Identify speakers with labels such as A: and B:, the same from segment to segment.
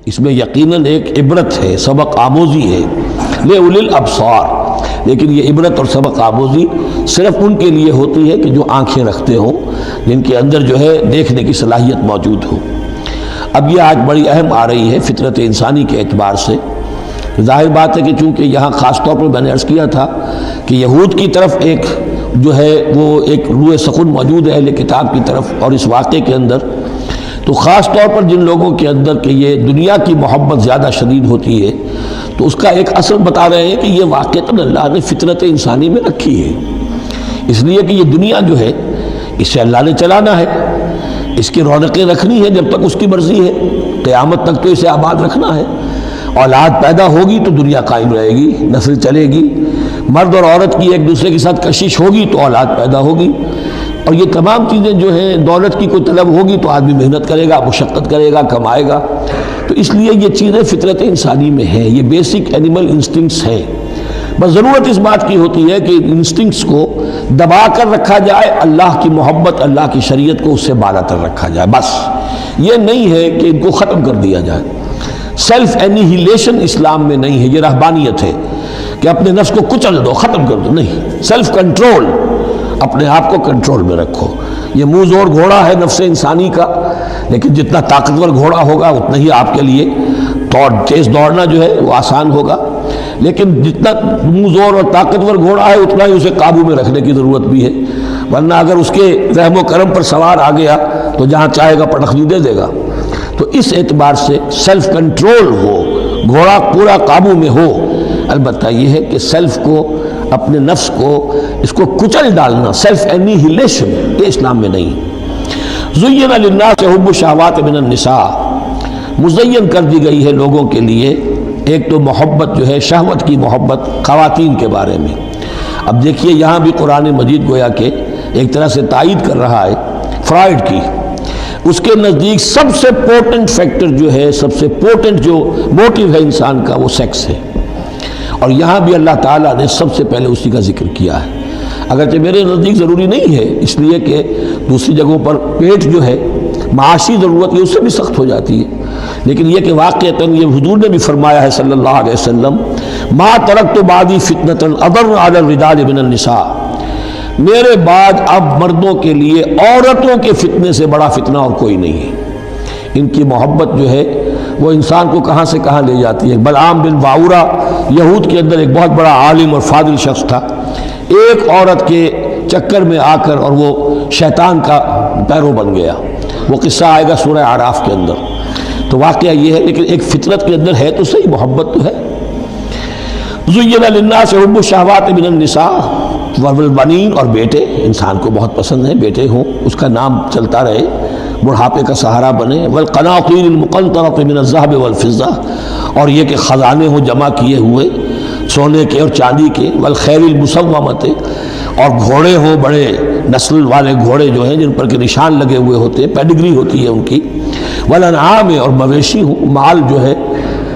A: اس میں یقیناً ایک عبرت ہے، سبق آموزی ہے لِأُولِي الْأَبْصَارِ، لیکن یہ عبرت اور سبق آموزی صرف ان کے لیے ہوتی ہے کہ جو آنکھیں رکھتے ہوں، جن کے اندر جو ہے دیکھنے کی صلاحیت موجود ہو۔ اب یہ آج بڑی اہم آ رہی ہے فطرت انسانی کے اعتبار سے۔ ظاہر بات ہے کہ چونکہ یہاں خاص طور پر میں نے عرض کیا تھا کہ یہود کی طرف ایک جو ہے وہ ایک روح سخن موجود ہے اہل کتاب کی طرف، اور اس واقعے کے اندر تو خاص طور پر جن لوگوں کے اندر کہ یہ دنیا کی محبت زیادہ شدید ہوتی ہے، تو اس کا ایک اثر بتا رہے ہیں کہ یہ واقعتاً اللہ نے فطرت انسانی میں رکھی ہے، اس لیے کہ یہ دنیا جو ہے اسے اللہ نے چلانا ہے، اس کی رونقیں رکھنی ہے جب تک اس کی مرضی ہے، قیامت تک تو اسے آباد رکھنا ہے۔ اولاد پیدا ہوگی تو دنیا قائم رہے گی، نسل چلے گی، مرد اور عورت کی ایک دوسرے کے ساتھ کشش ہوگی تو اولاد پیدا ہوگی، اور یہ تمام چیزیں جو ہیں، دولت کی کوئی طلب ہوگی تو آدمی محنت کرے گا، مشقت کرے گا، کمائے گا، تو اس لیے یہ چیزیں فطرت انسانی میں ہیں، یہ بیسک اینیمل انسٹنکٹس ہیں۔ بس ضرورت اس بات کی ہوتی ہے کہ انسٹنکٹس کو دبا کر رکھا جائے، اللہ کی محبت، اللہ کی شریعت کو اس سے بالا تر رکھا جائے، بس یہ نہیں ہے کہ ان کو ختم کر دیا جائے۔ سیلف اینیہیلیشن اسلام میں نہیں ہے، یہ رہبانیت ہے کہ اپنے نفس کو کچل دو، ختم کر دو، نہیں، سیلف کنٹرول، اپنے آپ کو کنٹرول میں رکھو۔ یہ منہ زور گھوڑا ہے نفس انسانی کا، لیکن جتنا طاقتور گھوڑا ہوگا اتنا ہی آپ کے لیے تیز دوڑنا جو ہے وہ آسان ہوگا، لیکن جتنا منہ زور اور طاقتور گھوڑا ہے اتنا ہی اسے قابو میں رکھنے کی ضرورت بھی ہے، ورنہ اگر اس کے رحم و کرم پر سوار آ گیا تو جہاں چاہے گا پٹخنی دے دے گا۔ تو اس اعتبار سے سیلف کنٹرول ہو، گھوڑا پورا قابو میں ہو۔ البتہ یہ ہے کہ سیلف کو، اپنے نفس کو، اس کو کچل ڈالنا، سیلف اینیہیلیشن، یہ اسلام میں نہیں۔ زُیِّنَ لِلنَّاسِ حُبُّ الشَّهَوَاتِ مِنَ النِّسَاءِ، مزین کر دی گئی ہے لوگوں کے لیے ایک تو محبت جو ہے، شہوت کی محبت خواتین کے بارے میں۔ اب دیکھیے یہاں بھی قرآن مجید گویا کہ ایک طرح سے تائید کر رہا ہے فرائڈ کی۔ اس کے نزدیک سب سے پورٹنٹ فیکٹر جو ہے، سب سے پورٹنٹ جو موٹیو ہے انسان کا، وہ سیکس ہے، اور یہاں بھی اللہ تعالیٰ نے سب سے پہلے اسی کا ذکر کیا ہے۔ اگرچہ میرے نزدیک ضروری نہیں ہے، اس لیے کہ دوسری جگہوں پر پیٹ جو ہے معاشی ضرورت یہ اس سے بھی سخت ہو جاتی ہے، لیکن یہ کہ واقعتاً یہ حضور نے بھی فرمایا ہے صلی اللہ علیہ وسلم، ما ترکت بعدی فتنۃ اضر علی الرجال من النساء، میرے بعد اب مردوں کے لیے عورتوں کے فتنے سے بڑا فتنہ اور کوئی نہیں ہے۔ ان کی محبت جو ہے وہ انسان کو کہاں سے کہاں لے جاتی ہے۔ بلعام بن باورہ یہود کے اندر ایک بہت بڑا عالم اور فاضل شخص تھا، ایک عورت کے چکر میں آ کر اور وہ شیطان کا پیرو بن گیا، وہ قصہ آئے گا سورہ اعراف کے اندر۔ تو واقعہ یہ ہے، لیکن ایک فطرت کے اندر ہے تو صحیح، محبت تو ہے۔ زُیِّنَ لِلنَّاسِ حُبُّ الشَّهَوَاتِ مِنَ النِّسَاءِ والبنین، اور بیٹے انسان کو بہت پسند ہیں، بیٹے ہوں، اس کا نام چلتا رہے، بڑھاپے کا سہارا بنے، والقناطیر المقنطرۃ من الذهب والفضة، اور یہ کہ خزانے ہوں جمع کیے ہوئے سونے کے اور چاندی کے، والخیل المسومۃ، اور گھوڑے ہوں بڑے نسل والے گھوڑے جو ہیں جن پر کے نشان لگے ہوئے ہوتے ہیں، پیڈگری ہوتی ہے ان کی، والانعام، اور مویشی ہوں، مال جو ہے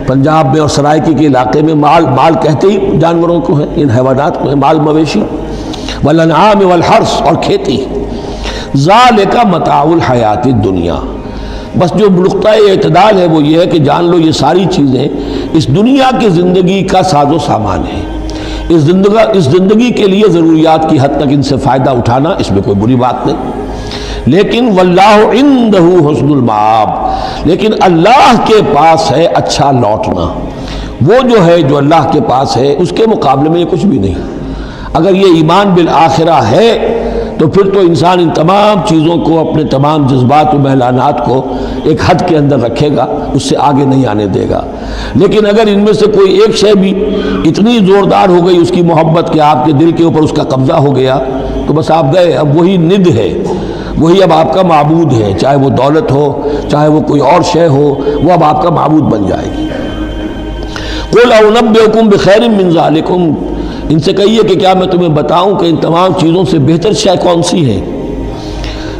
A: پنجاب میں اور سرائکی کے علاقے میں مال کہتے ہی جانوروں کو ہے، ان حیوانات کو ہے مال مویشی، والانعام والحرث، اور کھیتی۔ ذالک متاع الحیات الدنیا، بس جو نقطۂ اعتدال ہے وہ یہ ہے کہ جان لو یہ ساری چیزیں اس دنیا کی زندگی کا ساز و سامان ہے، اس زندگی کے لیے ضروریات کی حد تک ان سے فائدہ اٹھانا، اس میں کوئی بری بات نہیں، لیکن واللہ عندہ حسن المآب، لیکن اللہ کے پاس ہے اچھا لوٹنا، وہ جو ہے جو اللہ کے پاس ہے اس کے مقابلے میں یہ کچھ بھی نہیں۔ اگر یہ ایمان بالآخرہ ہے تو پھر تو انسان ان تمام چیزوں کو، اپنے تمام جذبات و میلانات کو ایک حد کے اندر رکھے گا، اس سے آگے نہیں آنے دے گا۔ لیکن اگر ان میں سے کوئی ایک شے بھی اتنی زوردار ہو گئی اس کی محبت کہ آپ کے دل کے اوپر اس کا قبضہ ہو گیا تو بس آپ گئے، اب وہی ند ہے، وہی اب آپ کا معبود ہے، چاہے وہ دولت ہو، چاہے وہ کوئی اور شے ہو، وہ اب آپ کا معبود بن جائے گی۔ قُلْ أُنَبِّئُكُم بِخَيْرٍ مِّن ذَلِكُمْ، ان سے کہیے کہ کیا میں تمہیں بتاؤں کہ ان تمام چیزوں سے بہتر شے کون سی ہے؟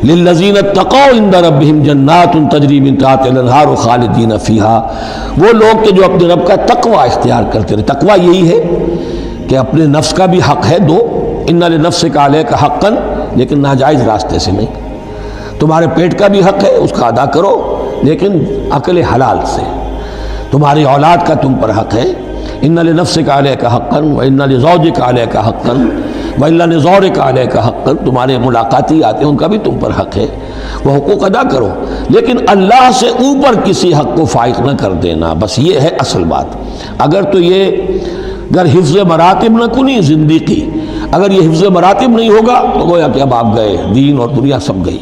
A: لِلَّذِينَ اتَّقَوْا عِندَ رَبِّهِمْ جَنَّاتٌ تَجْرِي مِن تَحْتِهَا الْأَنْهَارُ خَالِدِينَ فِيهَا، وہ لوگ کہ جو اپنے رب کا تقوی اختیار کرتے ہیں۔ تقوی یہی ہے کہ اپنے نفس کا بھی حق ہے دو، اِنَّ لِنَفْسِكَ عَلَيْكَ حَقًّا، لیکن ناجائز راستے سے نہیں۔ تمہارے پیٹ کا بھی حق ہے، اس کا ادا کرو، لیکن عقل حلال سے۔ تمہاری اولاد کا تم پر حق ہے، ان لنفسک علیک حقا وان لزوجک علیک حقا وان لزورک علیک حقا، تمہارے ملاقاتی آتے ہیں ان کا بھی تم پر حق ہے، وہ حقوق ادا کرو، لیکن اللہ سے اوپر کسی حق کو فائق نہ کر دینا، بس یہ ہے اصل بات۔ اگر تو یہ اگر حفظ مراتب نہ کنی زندگی، اگر یہ حفظ مراتب نہیں ہوگا تو گویا کہ اب آپ گئے، دین اور دنیا سب گئی۔